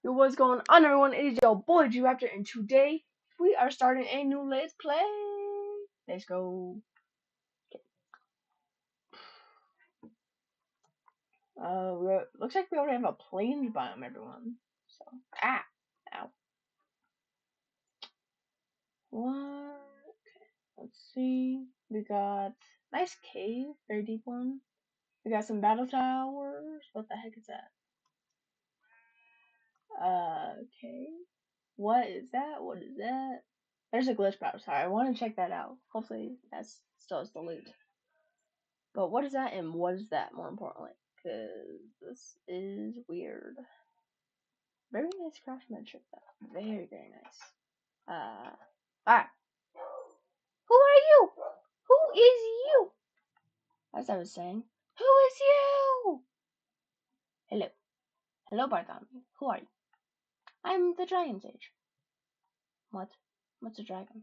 Yo, what's going on, everyone? It is your boy G-Raptor, and today we are starting a new Let's Play. Let's go. Looks like we already have a plains biome, everyone. So, ow. What? Let's see. We got nice cave, very deep one. We got some battle towers. What the heck is that? Okay. What is that? What is that? There's a glitch battle tower. I want to check that out. Hopefully, that's still is the loot. But what is that and what is that, more importantly? Because this is weird. Very nice craftsmanship, though. Very, very nice. Ah. Who are you? Who is you? As I was saying, who is you? Hello. Hello, Bartholomew. Who are you? I'm the Dragon Sage. What? What's a dragon?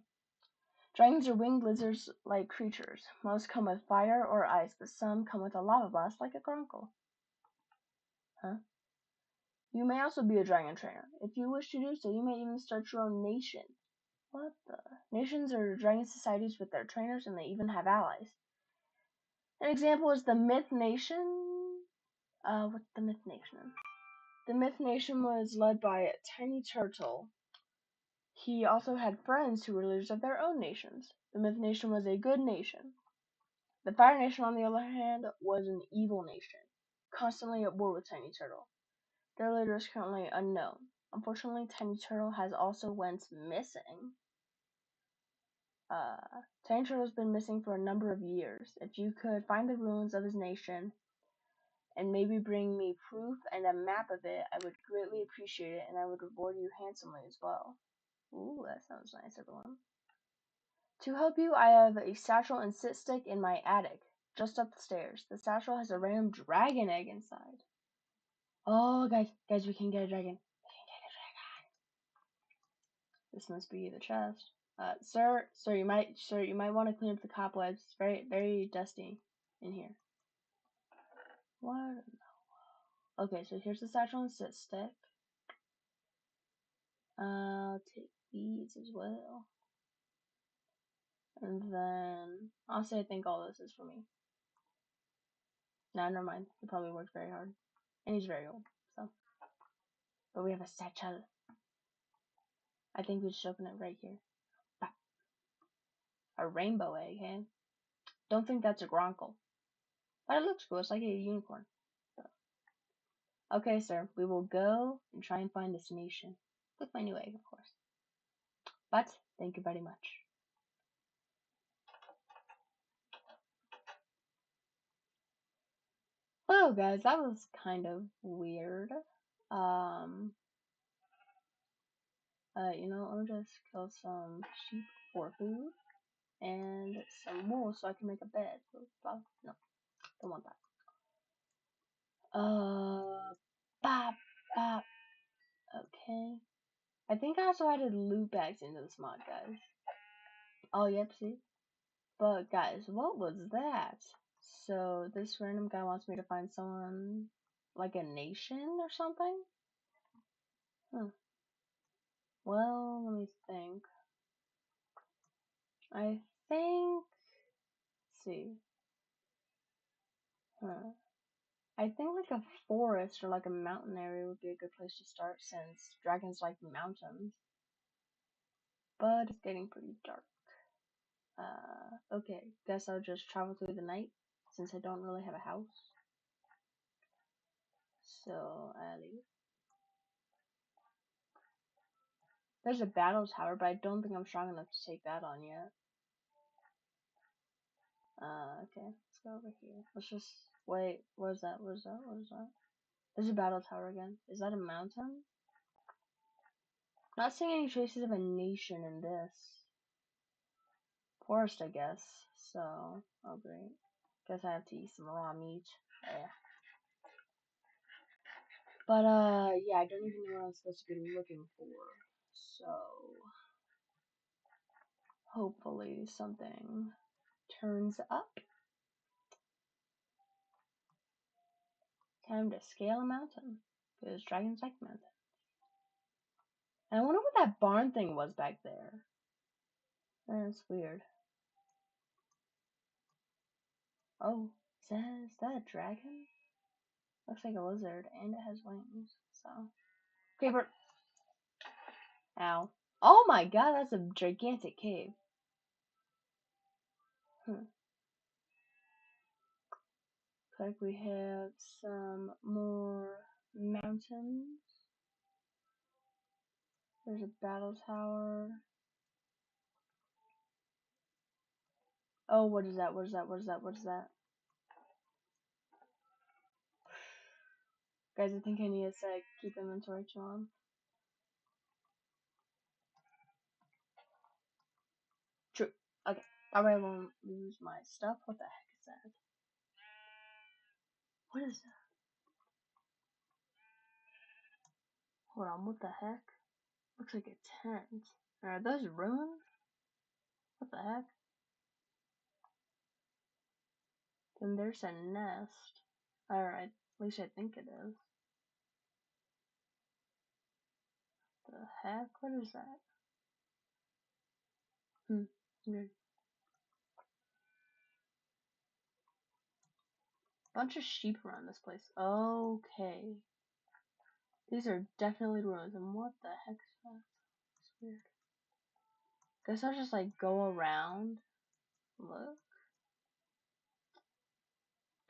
Dragons are winged lizards-like creatures. Most come with fire or ice, but some come with a lava blast like a grunkle. Huh? You may also be a dragon trainer. If you wish to do so, you may even start your own nation. What the? Nations are dragon societies with their trainers, and they even have allies. An example is the Myth Nation. What's the Myth Nation? The Myth Nation was led by a tiny turtle. He also had friends who were leaders of their own nations. The Myth Nation was a good nation. The Fire Nation, on the other hand, was an evil nation, constantly at war with Tiny Turtle. Their leader is currently unknown. Unfortunately, Tiny Turtle has also went missing. Tiny Turtle's been missing for a number of years. If you could find the ruins of his nation and maybe bring me proof and a map of it, I would greatly appreciate it, and I would reward you handsomely as well. Ooh, that sounds nice, everyone. To help you, I have a satchel and sit stick in my attic, just up the stairs. The satchel has a random dragon egg inside. Oh, guys, we can get a dragon. We can get a dragon. This must be the chest. Sir, you might want to clean up the cobwebs. It's very, very dusty in here. What? Okay, so here's the satchel and sit stick. I'll take these as well. And then, honestly, I think all this is for me. Nah, never mind. He probably worked very hard. And he's very old, so. But we have a satchel. I think we just open it right here. Bah. A rainbow egg, hey? Don't think that's a gronkle. But it looks cool. It's like a unicorn. Okay, sir. We will go and try and find this nation. With my new egg, of course. But, thank you very much. Well, guys, that was kind of weird. I'll just kill some sheep for food. And some wool so I can make a bed. No, don't want that. Bop, bop. Okay. I think I also added loot bags into this mod, guys. Oh, yep, see? But, guys, what was that? So, this random guy wants me to find someone, like a nation or something? Well, let me think. I think, let's see. I think like a forest or like a mountain area would be a good place to start since dragons like mountains. But it's getting pretty dark. Okay, guess I'll just travel through the night since I don't really have a house. So, there's a battle tower, but I don't think I'm strong enough to take that on yet. Okay, let's go over here. Let's just, wait, what is that? What is that? What is that? There's a battle tower again. Is that a mountain? Not seeing any traces of a nation in this. Forest, I guess. So, oh great. Guess I have to eat some raw meat. Yeah. But, yeah, I don't even know what I'm supposed to be looking for. So, hopefully something turns up. Time to scale a mountain. Because dragons like mountains. And I wonder what that barn thing was back there. That's weird. Oh, is that a dragon? Looks like a lizard, and it has wings. So, creeper. Ow. Oh my god, that's a gigantic cave. Looks like we have some more mountains. There's a battle tower. Oh, what is that? What is that? What is that? What is that? Guys, I think I need to keep inventory too on. True. Okay. That way I won't lose my stuff. What the heck is that? What is that? Hold on, what the heck? Looks like a tent. Are those ruins? What the heck? Then there's a nest. Alright, at least I think it is. The heck? What is that? Weird. Bunch of sheep around this place. Okay. These are definitely ruins. And what the heck is that? It's weird. Guess I'll just go around. Look.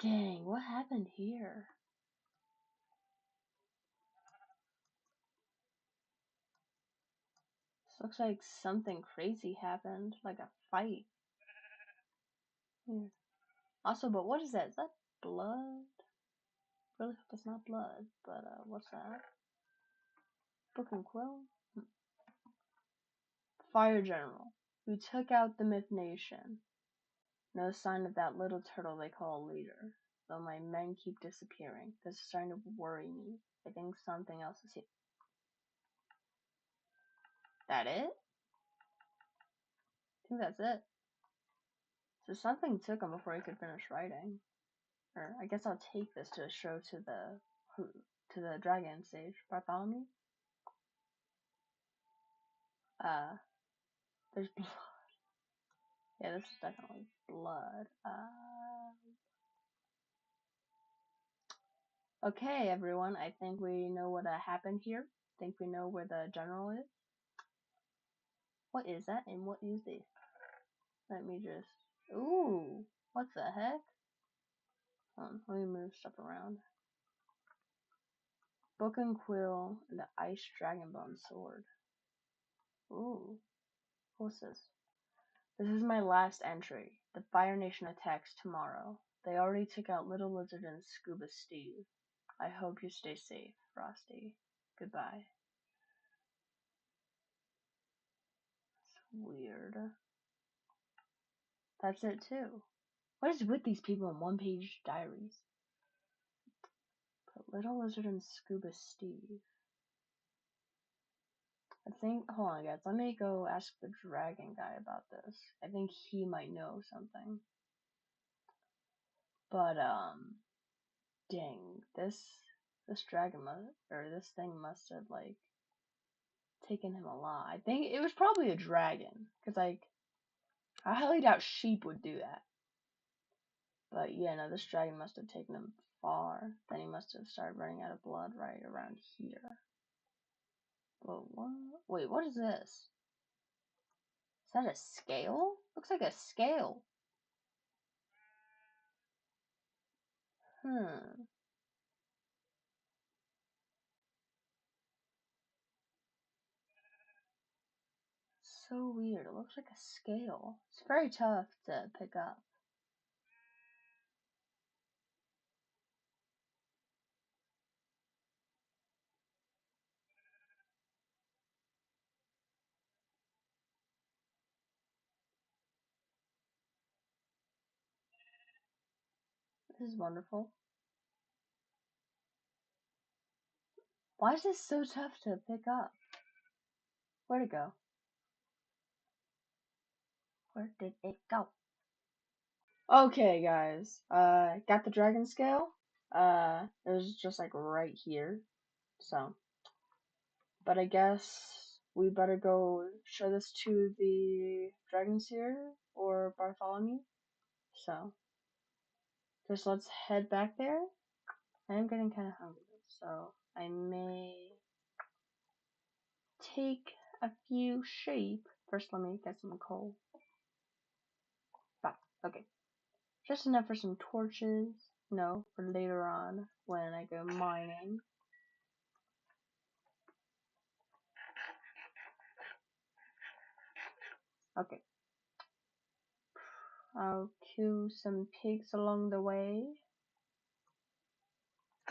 Dang, what happened here? This looks like something crazy happened. Like a fight. Weird. Also, but what is that? Is that blood? Really hope it's not blood. But, what's that? Book and quill? Fire General, who took out the Myth Nation. No sign of that little turtle they call a leader. Though my men keep disappearing. This is starting to worry me. I think something else is here. That it? I think that's it. So something took him before he could finish writing. Or I guess I'll take this to show to the dragon sage. Bartholomew? There's blood. Yeah, this is definitely blood. Okay, everyone. I think we know what happened here. I think we know where the general is. What is that? And what is this? Let me just. Ooh, what the heck? Let me move stuff around. Book and quill and the ice dragonbone sword. Ooh, what's this? This is my last entry. The Fire Nation attacks tomorrow. They already took out Little Lizard and Scuba Steve. I hope you stay safe, Frosty. Goodbye. It's weird. That's it too. What is with these people in one-page diaries? Put Little Lizard and Scuba Steve. I think, hold on guys, let me go ask the dragon guy about this. I think he might know something. But, dang, this dragon this thing must have, taken him a lot. I think it was probably a dragon, because, I highly doubt sheep would do that. But, yeah, no, this dragon must have taken him far. Then he must have started running out of blood right around here. But what? Wait, what is this? Is that a scale? Looks like a scale. So weird. It looks like a scale. It's very tough to pick up. This is wonderful. Why is this so tough to pick up? Where'd it go? Where did it go? Okay, guys. Got the dragon scale. It was just right here. So, but I guess we better go show this to the Dragon Seer or Bartholomew. So, just let's head back there. I am getting kind of hungry, so I may take a few sheep. First, let me get some coal. Okay. Just enough for some torches. No, for later on when I go mining. Okay. I'll kill some pigs along the way.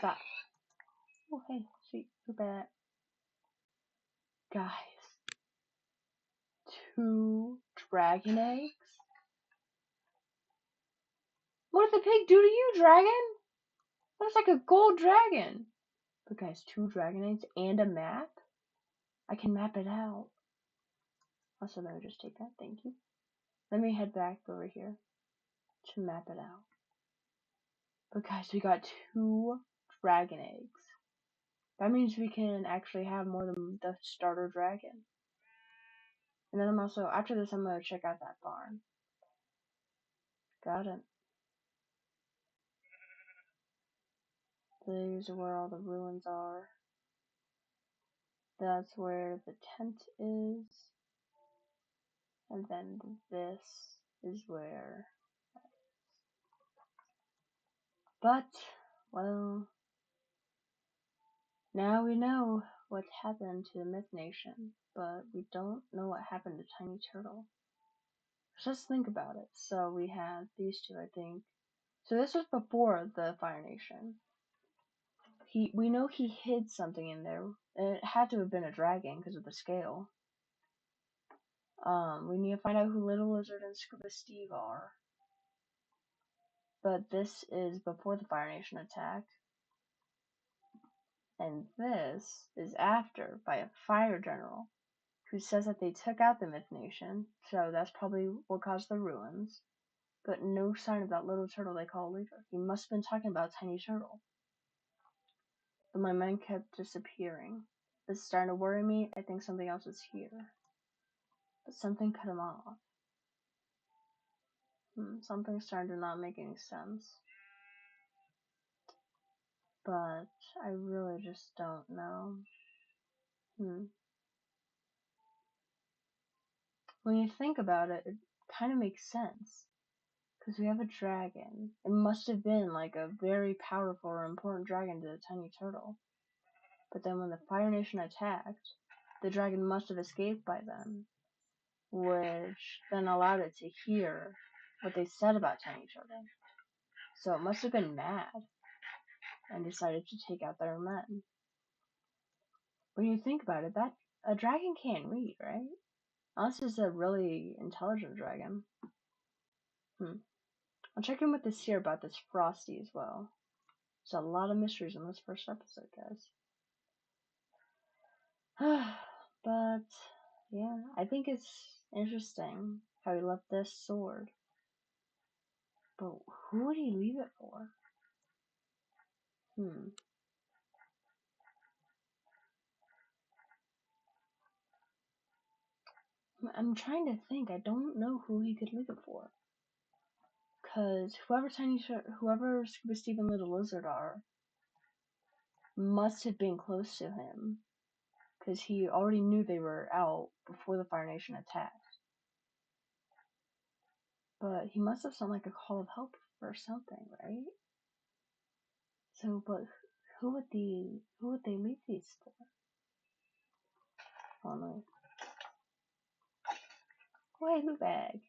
That. Oh, hey, sweet, too bad. Guys. 2 dragon eggs? What did the pig do to you, dragon? That's like a gold dragon. But guys, 2 dragon eggs and a map? I can map it out. Also, let me just take that, thank you. Let me head back over here to map it out. But guys, we got 2 dragon eggs. That means we can actually have more than the starter dragon. And then I'm also, after this, I'm gonna check out that barn. Got it. These are where all the ruins are. That's where the tent is. And then this is where. But, well, now we know what happened to the Myth Nation, but we don't know what happened to Tiny Turtle. Just think about it. So we had these 2, I think. So this was before the Fire Nation. We know he hid something in there. It had to have been a dragon because of the scale. We need to find out who Little Lizard and Scuba Steve are. But this is before the Fire Nation attack. And this is after, by a fire general, who says that they took out the Myth Nation, so that's probably what caused the ruins. But no sign of that little turtle they call Leader. He must have been talking about Tiny Turtle. But my mind kept disappearing. This is starting to worry me. I think something else is here. But something cut him off. Something's starting to not make any sense. But I really just don't know. When you think about it, it kind of makes sense. Because we have a dragon. It must have been like a very powerful or important dragon to the tiny turtle. But then when the Fire Nation attacked, the dragon must have escaped by then. Which then allowed it to hear what they said about Tiny Turtle. So it must have been mad and decided to take out their men. When you think about it, that a dragon can't read, right? Unless it's a really intelligent dragon. I'll check in with the seer about this Frosty as well. There's a lot of mysteries in this first episode, guys. But yeah, I think it's interesting how he left this sword. But who would he leave it for? I'm trying to think. I don't know who he could leave it for. Cause whoever Scuba Steve and Little Lizard are must have been close to him. Cause he already knew they were out before the Fire Nation attacked. But he must have sounded like a call of help or something, right? So, but who would they leave these for? Hold on. Oh, hey, loot bag.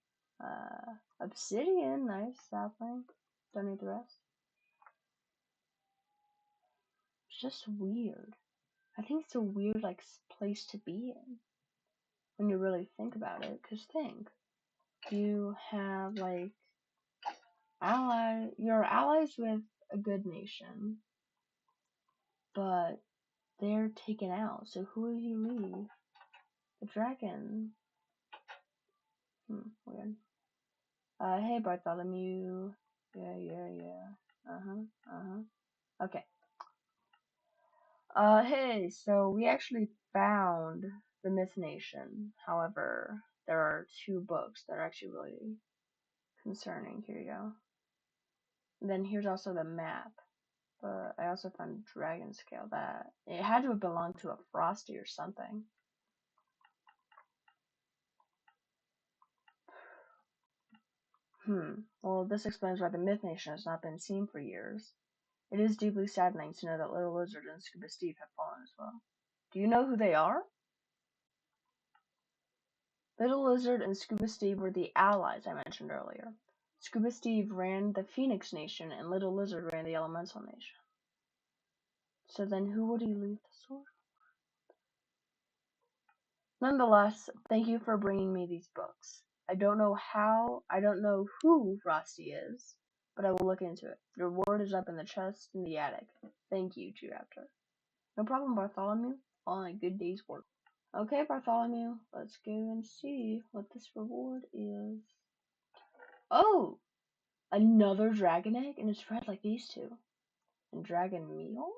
Obsidian, nice sapling. Don't need the rest. It's just weird. I think it's a weird like place to be in when you really think about it. Cause think, you have like you're allies with a good nation, but they're taken out. So who do you leave? The dragon. Weird. Hey Bartholomew. Yeah. Okay. Hey, so we actually found The Myth Nation. However, there are 2 books that are actually really concerning. Here you go. And then here's also the map. But I also found Dragon Scale that it had to have belonged to a Frosty or something. Well, this explains why the Myth Nation has not been seen for years. It is deeply saddening to know that Little Lizard and Scuba Steve have fallen as well. Do you know who they are? Little Lizard and Scuba Steve were the allies I mentioned earlier. Scuba Steve ran the Phoenix Nation and Little Lizard ran the Elemental Nation. So then who would he leave the sword? Nonetheless, thank you for bringing me these books. I don't know who Frosty is, but I will look into it. The reward is up in the chest in the attic. Thank you, G-Raptor. No problem, Bartholomew. All in a good day's work. Okay, Bartholomew, let's go and see what this reward is. Oh! Another dragon egg, and it's red like these 2. And dragon meal?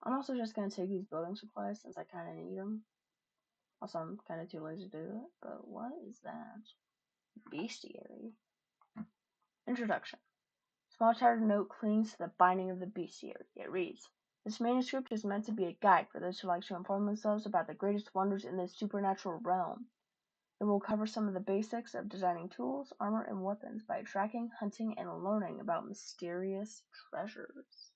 I'm also just gonna take these building supplies since I kinda need them. Also, I'm kinda too lazy to do it, but what is that? Bestiary. Introduction. Small tattered note clings to the binding of the bestiary. It reads, "This manuscript is meant to be a guide for those who like to inform themselves about the greatest wonders in the supernatural realm. It will cover some of the basics of designing tools, armor, and weapons by tracking, hunting, and learning about mysterious treasures."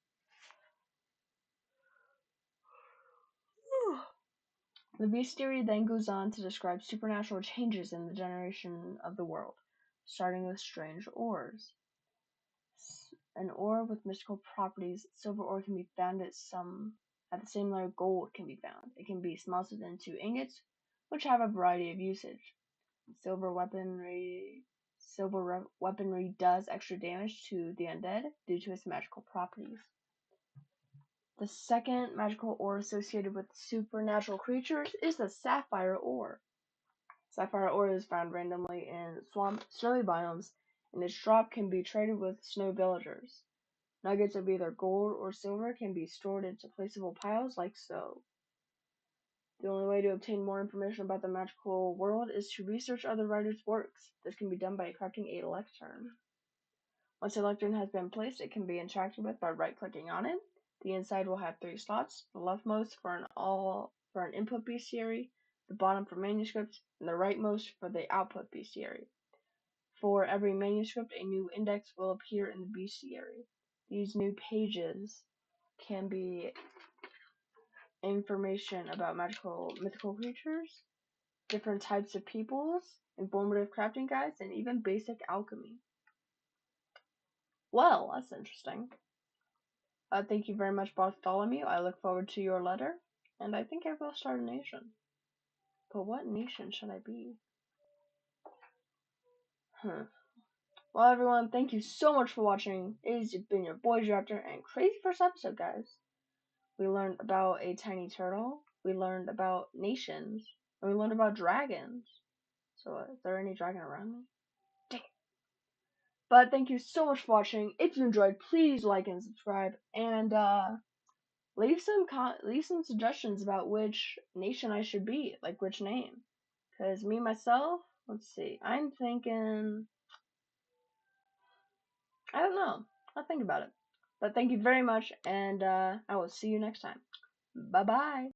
The bestiary then goes on to describe supernatural changes in the generation of the world, starting with strange ores. An ore with mystical properties, silver ore can be found at the same layer gold can be found. It can be smelted into ingots, which have a variety of usage. Silver weaponry does extra damage to the undead due to its magical properties. The second magical ore associated with supernatural creatures is the sapphire ore. Sapphire ore is found randomly in snowy biomes, and its drop can be traded with snow villagers. Nuggets of either gold or silver can be stored into placeable piles like so. The only way to obtain more information about the magical world is to research other writers' works. This can be done by crafting a lectern. Once a lectern has been placed, it can be interacted with by right-clicking on it. The inside will have 3 slots: the leftmost for an input bestiary, the bottom for manuscripts, and the rightmost for the output bestiary. For every manuscript, a new index will appear in the bestiary. These new pages can be information about mythical creatures, different types of peoples, informative crafting guides, and even basic alchemy. Well, that's interesting. Thank you very much, Bartholomew. I look forward to your letter, and I think I will start a nation. But what nation should I be? Well, everyone, thank you so much for watching. It has been your boy G-Raptor, and crazy first episode, guys. We learned about a tiny turtle. We learned about nations, and we learned about dragons. So, is there any dragon around me? Dang it. But thank you so much for watching. If you enjoyed, please like and subscribe, and leave some suggestions about which nation I should be, like which name. Cause me myself, let's see, I'm thinking, I don't know. I'll think about it. But thank you very much, and I will see you next time. Bye bye.